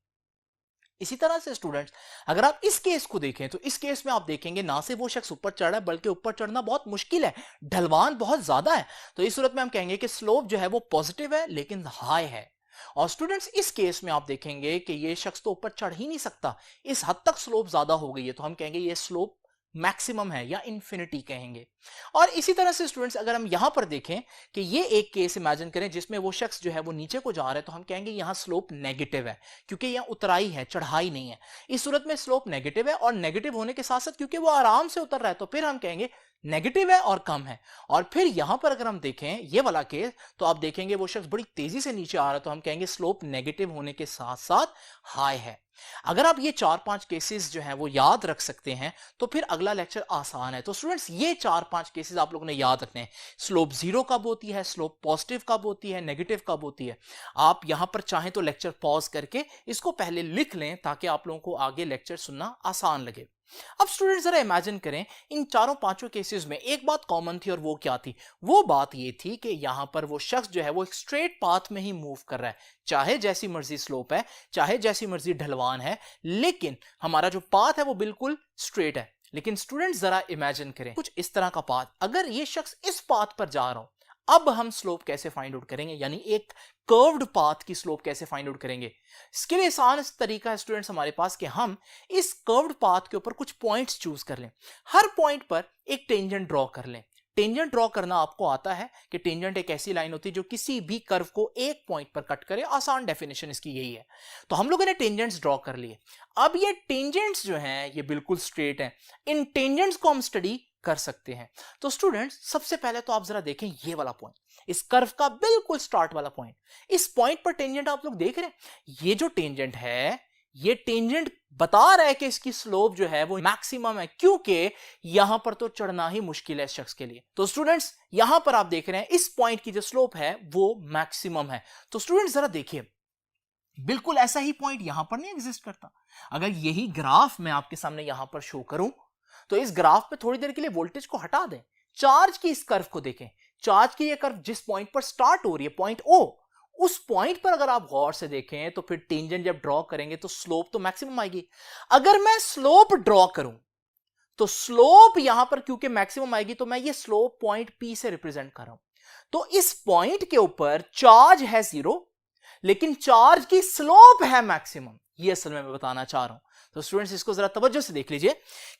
इसी तरह से स्टूडेंट्स अगर आप इस केस को देखें तो इस केस में आप देखेंगे ना से वो शख्स ऊपर चढ़ रहा है बल्कि ऊपर चढ़ना बहुत मुश्किल है, ढलवान बहुत ज्यादा है। तो इस सूरत में हम कहेंगे कि स्लोप जो है वो पॉजिटिव है लेकिन हाई है। और स्टूडेंट्स इस केस में आप देखेंगे कि ये शख्स तो ऊपर चढ़ ही नहीं सकता, इस हद तक स्लोप ज्यादा हो गई है, तो हम कहेंगे ये स्लोप मैक्सिमम है या इंफिनिटी कहेंगे। और इसी तरह से स्टूडेंट्स अगर हम यहां पर देखें कि ये एक केस इमेजिन करें जिसमें वो शख्स जो है वो नीचे को जा रहा है, तो हम कहेंगे यहां स्लोप नेगेटिव है, क्योंकि यहां उतराई है, चढ़ाई नहीं है। इस सूरत में स्लोप नेगेटिव है, और नेगेटिव होने के साथ साथ क्योंकि वो आराम से उतर रहा है तो फिर हम कहेंगे नेगेटिव है और कम है। और फिर यहां पर अगर हम देखें ये वाला केस तो आप देखेंगे वो शख्स बड़ी तेजी से नीचे आ रहा है, तो हम कहेंगे स्लोप नेगेटिव होने के साथ साथ हाई है। अगर आप ये 4-5 केसेस जो हैं वो याद रख सकते हैं तो फिर अगला लेक्चर आसान है। तो स्टूडेंट्स ये 4-5 केसेस आप लोगों ने याद रखने हैं। स्लोप जीरो कब होती है, स्लोप पॉजिटिव कब होती है, नेगेटिव कब होती है। आप यहां पर चाहें तो लेक्चर पॉज करके इसको पहले लिख लें ताकि आप लोगों को आगे लेक्चर सुनना आसान लगे। अब स्टूडेंट्स जरा इमेजिन करें इन 4-5 केसेस में एक बात कॉमन थी, और वो क्या थी? वो बात ये थी कि यहां पर वो शख्स जो है वो एक स्ट्रेट पाथ में ही मूव कर रहा है, चाहे जैसी मर्जी स्लोप है, चाहे जैसी मर्जी ढलवान है, लेकिन हमारा जो पाथ है वो बिल्कुल स्ट्रेट है। लेकिन स्टूडेंट्स जरा इमेजिन करें कुछ इस तरह का पाथ, अगर ये शख्स इस पाथ पर जा रहा हो, अब हम स्लोप कैसे फाइंड आउट करेंगे? यानी एक कर्व्ड पाथ की स्लोप कैसे फाइंड आउट करेंगे? इसके लिए आसान तरीका है स्टूडेंट्स हमारे पास कि हम इस कर्व्ड पाथ के ऊपर कुछ पॉइंट्स चूज कर लें, हर पॉइंट पर एक टेंजेंट ड्रॉ कर लें। टेंजेंट ड्रॉ करना आपको आता है कि टेंजेंट एक ऐसी लाइन होती है जो किसी भी कर्व को एक पॉइंट पर कट करे, आसान डेफिनेशन इसकी यही है। तो हम लोगों ने टेंजेंट्स ड्रॉ कर लिए। अब ये टेंजेंट्स जो हैं ये बिल्कुल स्ट्रेट हैं, इन टेंजेंट्स को हम स्टडी कर सकते हैं। तो स्टूडेंट्स सबसे पहले तो आप जरा देखें ये वाला पॉइंट, इस कर्व का बिल्कुल स्टार्ट वाला पॉइंट। इस पॉइंट पर टेंजेंट आप लोग देख रहे हैं, ये जो टेंजेंट है ये टेंजेंट बता रहा है कि इसकी स्लोप जो है वो मैक्सिमम है, क्योंकि यहां पर तो चढ़ना ही मुश्किल है इस शख्स के लिए। तो स्टूडेंट्स यहां पर आप देख रहे हैं इस पॉइंट की जो स्लोप है वो मैक्सिमम है। तो स्टूडेंट्स जरा देखिए बिल्कुल ऐसा ही पॉइंट यहां पर नहीं एग्जिस्ट करता। अगर यही ग्राफ मैं आपके सामने यहां पर शो करूं तो इस ग्राफ पे थोड़ी देर के लिए वोल्टेज को हटा दें, चार्ज की इस कर्व को देखें। चार्ज की ये कर्व जिस पॉइंट पर स्टार्ट हो रही है, पॉइंट ओ, उस पॉइंट पर अगर आप गौर से देखें तो फिर टेंजेंट जब ड्रॉ करेंगे तो स्लोप तो मैक्सिमम आएगी। अगर मैं स्लोप ड्रॉ करूं तो स्लोप यहां पर क्योंकि मैक्सिमम आएगी तो मैं ये स्लोप पॉइंट पी से रिप्रेजेंट कर रहा हूं। तो इस पॉइंट के ऊपर चार्ज है जीरो, लेकिन चार्ज की स्लोप है मैक्सिमम। ये असल में मैं बताना चाह रहा हूं। तो स्टूडेंट्स इसको जरा तवज्जो से देख लीजिए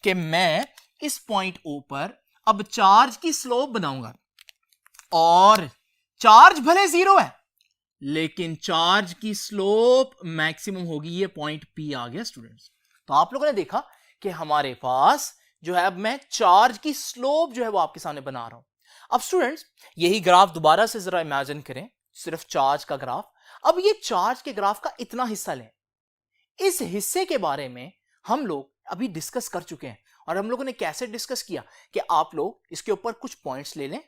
कि मैं इस पॉइंट ओ पर अब चार्ज की स्लोप बनाऊंगा, और चार्ज भले जीरो है लेकिन चार्ज की स्लोप मैक्सिमम होगी। ये पॉइंट पी आ गया स्टूडेंट्स। तो आप लोगों ने देखा कि हमारे पास जो है अब मैं चार्ज की स्लोप जो है वो आपके सामने बना रहा हूं। अब स्टूडेंट्स यही ग्राफ दोबारा से जरा इमेजिन करें, सिर्फ चार्ज का ग्राफ। अब ये चार्ज के ग्राफ का इतना हिस्सा लें, इस हिस्से के बारे में हम लोग अभी डिस्कस कर चुके हैं, और हम लोगों ने कैसे डिस्कस किया कि आप लोग इसके ऊपर कुछ पॉइंट्स ले लें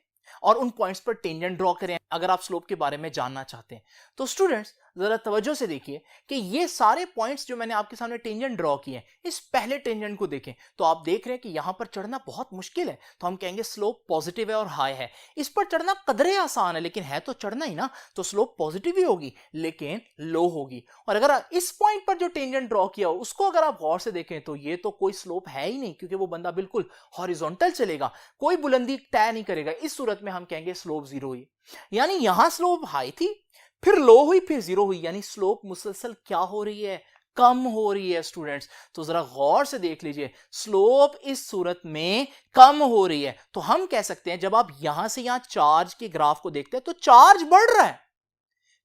और उन पॉइंट्स पर टेंजेंट ड्रॉ करें अगर आप स्लोप के बारे में जानना चाहते हैं। तो स्टूडेंट्स जरा तवज्जो से देखिए कि ये सारे पॉइंट्स जो मैंने आपके सामने टेंजेंट ड्रॉ किए हैं, इस पहले टेंजेंट को देखें तो आप देख रहे हैं कि यहां पर चढ़ना बहुत मुश्किल है, तो हम कहेंगे स्लोप पॉजिटिव है और हाई है। इस पर चढ़ना कदरे आसान है, लेकिन है तो चढ़ना ही ना, तो स्लोप पॉजिटिव ही होगी लेकिन लो होगी। और अगर इस पॉइंट पर जो टेंजेंट ड्रॉ किया हो उसको अगर आप गौर से देखें तो ये तो कोई स्लोप है ही नहीं, क्योंकि वो बंदा बिल्कुल हॉरिजॉन्टल चलेगा, कोई बुलंदी तय नहीं करेगा। इस सूरत में हम कहेंगे स्लोप जीरो हुई। यानी यहां स्लोप हाई थी, फिर लो हुई, फिर जीरो हुई, यानी स्लोप मुसलसल क्या हो रही है, कम हो रही है स्टूडेंट्स। तो जरा गौर से देख लीजिए, स्लोप इस सूरत में कम हो रही है। तो हम कह सकते हैं जब आप यहां से यहां चार्ज के ग्राफ को देखते हैं तो चार्ज बढ़ रहा है,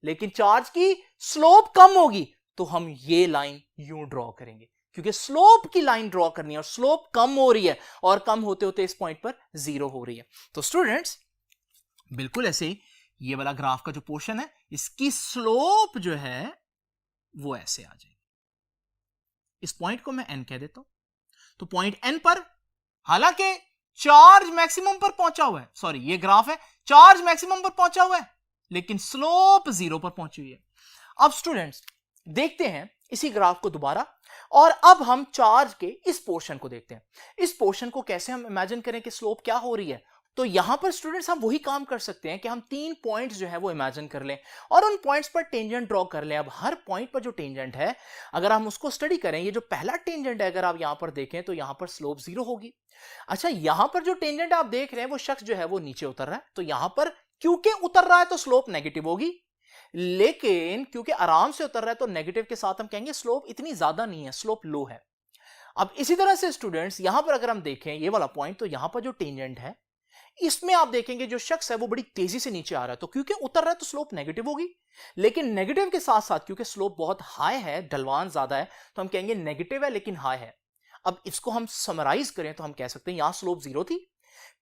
लेकिन चार्ज की स्लोप कम होगी, तो हम ये लाइन यूं ड्रॉ करेंगे, क्योंकि स्लोप की लाइन ड्रॉ करनी है और स्लोप कम हो रही है, और कम होते होते इस पॉइंट पर जीरो हो रही है। तो स्टूडेंट्स बिल्कुल ऐसे ही ये वाला ग्राफ का जो पोर्शन है, इसकी स्लोप जो है वो ऐसे आ जाएगी। इस पॉइंट को मैं एन कह देता हूं। तो पॉइंट एन पर हालांकि चार्ज मैक्सिमम पर पहुंचा हुआ है, सॉरी ये ग्राफ है चार्ज मैक्सिमम पर पहुंचा हुआ है, लेकिन स्लोप जीरो पर पहुंची हुई है। अब स्टूडेंट्स देखते हैं इसी ग्राफ को दोबारा, और अब हम चार्ज के इस पोर्शन को देखते हैं। इस पोर्शन को कैसे हम इमेजिन करें कि स्लोप क्या हो रही है। तो यहां पर स्टूडेंट्स हम वही काम कर सकते हैं कि हम 3 पॉइंट्स जो है वो इमेजिन कर लें और उन पॉइंट्स पर टेंजेंट ड्रॉ कर लें। अब हर पॉइंट पर जो टेंजेंट है अगर हम उसको स्टडी करें, ये जो पहला टेंजेंट है अगर आप यहां पर देखें तो यहां पर स्लोप जीरो होगी। अच्छा, यहां पर जो टेंजेंट आप देख रहे हैं वो शख्स जो है वो नीचे उतर रहा है, तो यहां पर क्योंकि उतर रहा है तो स्लोप नेगेटिव होगी, लेकिन क्योंकि आराम से उतर रहा है तो नेगेटिव के साथ हम कहेंगे स्लोप इतनी ज्यादा नहीं है, स्लोप लो है। अब इसी तरह से स्टूडेंट्स यहां पर अगर हम देखें ये वाला पॉइंट, तो यहां पर जो टेंजेंट है इसमें आप देखेंगे जो शख्स है वो बड़ी तेजी से नीचे आ रहा है, तो क्योंकि उतर रहा है तो स्लोप नेगेटिव होगी, लेकिन नेगेटिव के साथ साथ क्योंकि स्लोप बहुत हाई है, ढलवान ज्यादा है, तो हम कहेंगे नेगेटिव है लेकिन हाई है। अब इसको हम समराइज करें तो हम कह सकते हैं यहां स्लोप जीरो थी,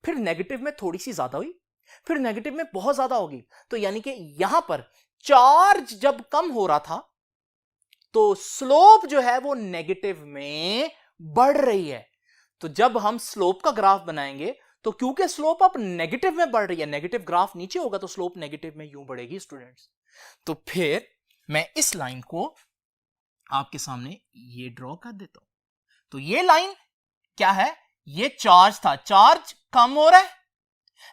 फिर नेगेटिव में थोड़ी सी ज्यादा हुई, फिर नेगेटिव में बहुत ज्यादा होगी, तो यानी कि यहां पर चार्ज जब कम हो रहा था तो स्लोप जो है वो नेगेटिव में बढ़ रही है। तो जब हम स्लोप का ग्राफ बनाएंगे तो क्योंकि स्लोप अब नेगेटिव में बढ़ रही है, नेगेटिव ग्राफ नीचे होगा तो स्लोप नेगेटिव में यूं बढ़ेगी स्टूडेंट्स। तो फिर मैं इस लाइन को आपके सामने ये ड्रॉ कर देता हूं। तो ये लाइन क्या है, ये चार्ज था, चार्ज कम हो रहा है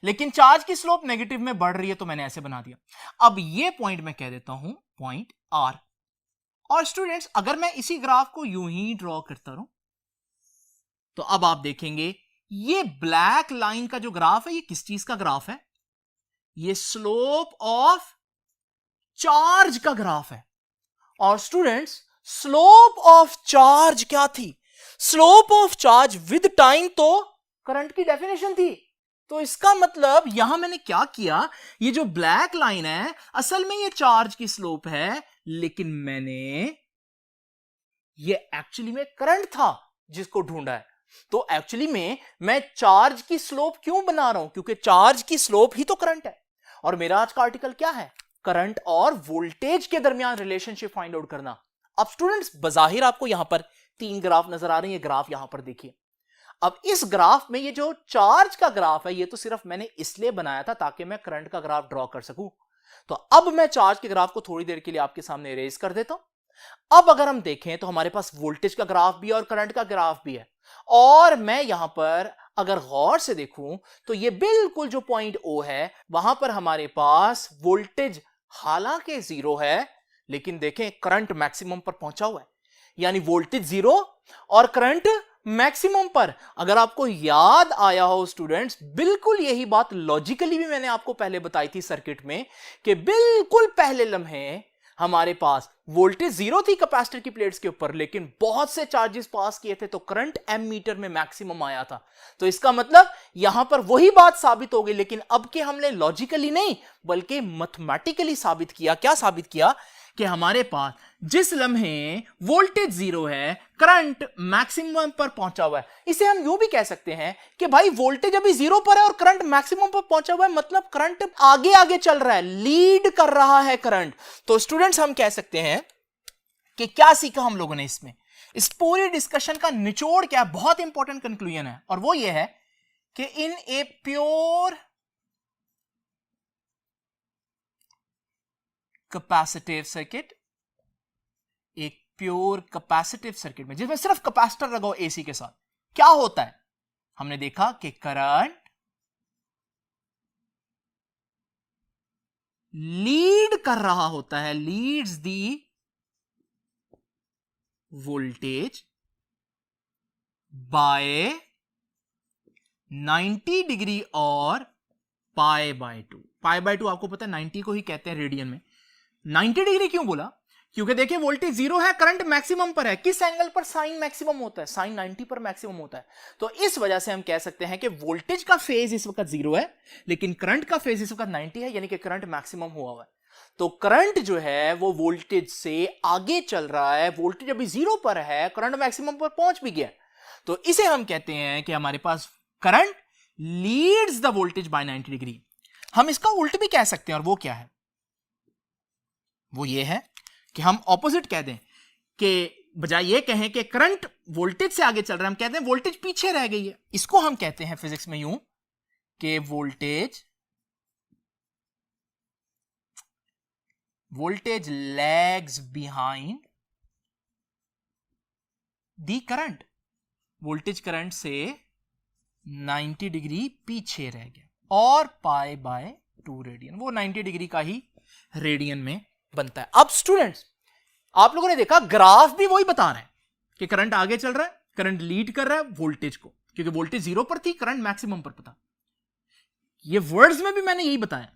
लेकिन चार्ज की स्लोप नेगेटिव में बढ़ रही है, तो मैंने ऐसे बना दिया। अब ये पॉइंट मैं कह देता हूं पॉइंट आर। और स्टूडेंट्स अगर मैं इसी ग्राफ को यूं ही ड्रॉ करता रहूं तो अब आप देखेंगे ये ब्लैक लाइन का जो ग्राफ है ये किस चीज का ग्राफ है, ये स्लोप ऑफ चार्ज का ग्राफ है। और स्टूडेंट्स स्लोप ऑफ चार्ज क्या थी, slope of charge with time तो करंट की डेफिनेशन थी। तो इसका मतलब यहां मैंने क्या किया, ये जो ब्लैक लाइन है असल में ये चार्ज की स्लोप है, लेकिन मैंने ये एक्चुअली में करंट था जिसको ढूंढा है। तो एक्चुअली में मैं चार्ज की स्लोप क्यों बना रहा हूं, क्योंकि चार्ज की स्लोप ही तो करंट है। और मेरा आज का आर्टिकल क्या है, करंट और वोल्टेज के दरमियान रिलेशनशिप फाइंड आउट करना। अब स्टूडेंट्स बजाहिर आपको यहां पर 3 ग्राफ नजर आ रहे हैं, ये ग्राफ यहां पर देखिए। अब इस ग्राफ में ये जो चार्ज का ग्राफ है ये तो सिर्फ मैंने इसलिए बनाया था ताकि मैं करंट का ग्राफ ड्रॉ कर सकूं। तो अब मैं चार्ज के ग्राफ को थोड़ी देर के लिए आपके सामने इरेज कर देता हूं। अब अगर हम देखें तो हमारे पास वोल्टेज का ग्राफ भी है और करंट का ग्राफ भी है, और मैं यहां पर अगर गौर से देखूं तो ये बिल्कुल जो पॉइंट ओ है वहां पर हमारे पास वोल्टेज हालांकि जीरो है, लेकिन देखें करंट मैक्सिमम पर पहुंचा हुआ है, यानी वोल्टेज जीरो और करंट मैक्सिमम पर। अगर आपको याद आया हो स्टूडेंट्स, बिल्कुल यही बात लॉजिकली भी मैंने आपको पहले बताई थी सर्किट में कि बिल्कुल पहले लम्हे हमारे पास वोल्टेज जीरो थी कैपेसिटर की प्लेट्स के ऊपर, लेकिन बहुत से चार्जेस पास किए थे तो करंट एमीटर में मैक्सिमम आया था। तो इसका मतलब यहां पर वही बात साबित हो गई, लेकिन अब के हमने लॉजिकली नहीं बल्कि मैथमेटिकली साबित किया। क्या साबित किया कि हमारे पास जिस लम्हे वोल्टेज जीरो है करंट मैक्सिमम पर पहुंचा हुआ है। इसे हम यूं भी कह सकते हैं कि भाई वोल्टेज अभी जीरो पर है और करंट मैक्सिमम पर पहुंचा हुआ है, मतलब करंट आगे आगे चल रहा है, लीड कर रहा है करंट। तो स्टूडेंट्स हम कह सकते हैं कि क्या सीखा हम लोगों ने इसमें, इस पूरी डिस्कशन का निचोड़ क्या, बहुत इंपॉर्टेंट कंक्लूजन है, और वो ये है कि इन ए प्योर कैपेसिटिव सर्किट, एक प्योर कैपेसिटिव सर्किट में जिसमें सिर्फ कैपेसिटर लगाओ एसी के साथ, क्या होता है? हमने देखा कि करंट लीड कर रहा होता है, leads the voltage by 90 degree और पाई बाय 2। पाई बाय 2 आपको पता है 90 को ही कहते हैं रेडियन में। 90 डिग्री क्यों बोला? क्योंकि देखिए वोल्टेज जीरो है, करंट मैक्सिमम पर है। किस एंगल पर साइन मैक्सिमम होता है? साइन 90 पर मैक्सिमम होता है। तो इस वजह से हम कह सकते हैं कि वोल्टेज का फेज इस वक्त जीरो है, लेकिन करंट का फेज इस वक्त 90 है, यानी कि करंट मैक्सिमम हुआ हुआ है। तो करंट जो है वो वोल्टेज से आगे चल रहा है, वोल्टेज अभी जीरो पर है, करंट मैक्सिमम पर पहुंच भी गया। तो इसे हम कहते हैं कि हमारे पास current leads the voltage by 90 degree. हम इसका उल्ट भी कह सकते हैं, और वो क्या है? वो ये है कि हम ऑपोजिट कह दें, कि बजाय ये कहें कि करंट वोल्टेज से आगे चल रहा है, हम कहते हैं वोल्टेज पीछे रह गई है। इसको हम कहते हैं फिजिक्स में यूं कि voltage lags behind the current. Voltage current से 90 डिग्री पीछे रह गया, और पाई बाय 2 रेडियन, वो 90 डिग्री का ही रेडियन में बनता है। अब स्टूडेंट्स, आप लोगों ने देखा ग्राफ भी वही बता रहे हैं कि करंट आगे चल रहा है, करंट लीड कर रहा है वोल्टेज को, क्योंकि वोल्टेज जीरो पर थी, करंट मैक्सिमम पर पता। ये वर्ड्स में भी मैंने यही बताया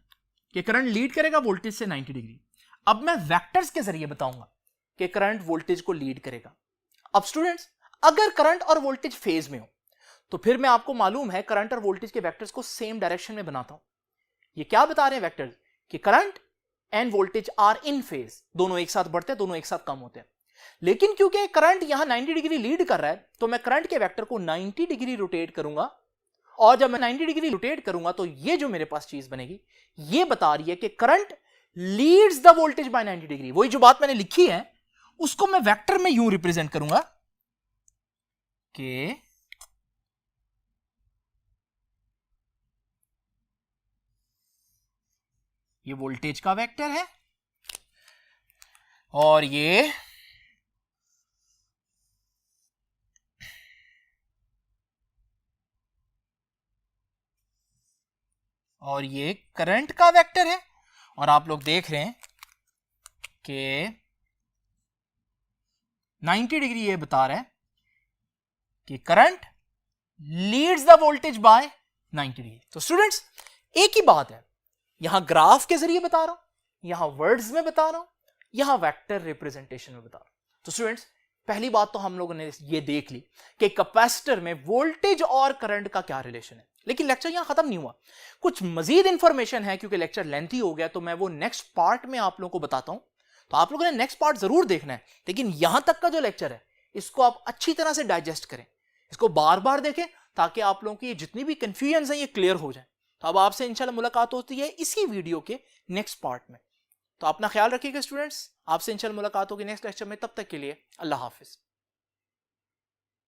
कि करंट लीड करेगा वोल्टेज से 90 डिग्री। अब मैं वेक्टर्स के जरिए बताऊंगा कि करंट वोल्टेज को लीड करेगा। अब स्टूडेंट्स, अगर करंट और वोल्टेज फेज में हो तो फिर मैं आपको मालूम है करंट और वोल्टेज के वेक्टर्स को सेम डायरेक्शन में बनाता हूं। ये क्या बता रहे हैं वेक्टर्स? कि current and voltage are in phase, दोनों एक साथ बढ़ते हैं, दोनों एक साथ कम होते हैं। लेकिन क्योंकि करंट यहां 90 डिग्री लीड कर रहा है, तो मैं करंट के वेक्टर को 90 डिग्री रोटेट करूंगा, और जब मैं 90 डिग्री रोटेट करूंगा तो ये जो मेरे पास चीज बनेगी, ये बता रही है कि current leads the voltage by 90 degree. वही जो बात मैंने लिखी है उसको मैं वेक्टर में यूं रिप्रेजेंट करूंगा कि ये वोल्टेज का वेक्टर है, और ये करंट का वेक्टर है। और आप लोग देख रहे हैं कि 90 डिग्री ये बता रहा है कि current leads the voltage by 90 degree. तो स्टूडेंट्स, एक ही बात है, यहां ग्राफ के जरिए बता रहा हूं, यहां वर्ड्स में बता रहा हूं, यहां वेक्टर रिप्रेजेंटेशन में बता रहा हूं। तो स्टूडेंट्स, पहली बात तो हम लोगों ने ये देख ली कि कैपेसिटर में वोल्टेज और करंट का क्या रिलेशन है। लेकिन लेक्चर यहां खत्म नहीं हुआ, कुछ मजीद इंफॉर्मेशन है। क्योंकि लेक्चर लेंथी हो गया तो मैं वो नेक्स्ट पार्ट में आप लोगों को बताता हूं। तो आप लोगों ने नेक्स्ट पार्ट जरूर देखना है, लेकिन यहां तक का जो लेक्चर है इसको आप अच्छी तरह से डाइजेस्ट करें, इसको बार बार देखें, ताकि आप लोगों की जितनी भी कंफ्यूजन है ये क्लियर हो जाए। तो अब आपसे इंशाल्लाह मुलाकात होती है इसी वीडियो के नेक्स्ट पार्ट में। तो अपना ख्याल रखिएगा स्टूडेंट्स, आपसे इंशाल्लाह मुलाकात होगी नेक्स्ट लेक्चर में। तब तक के लिए अल्लाह हाफिज।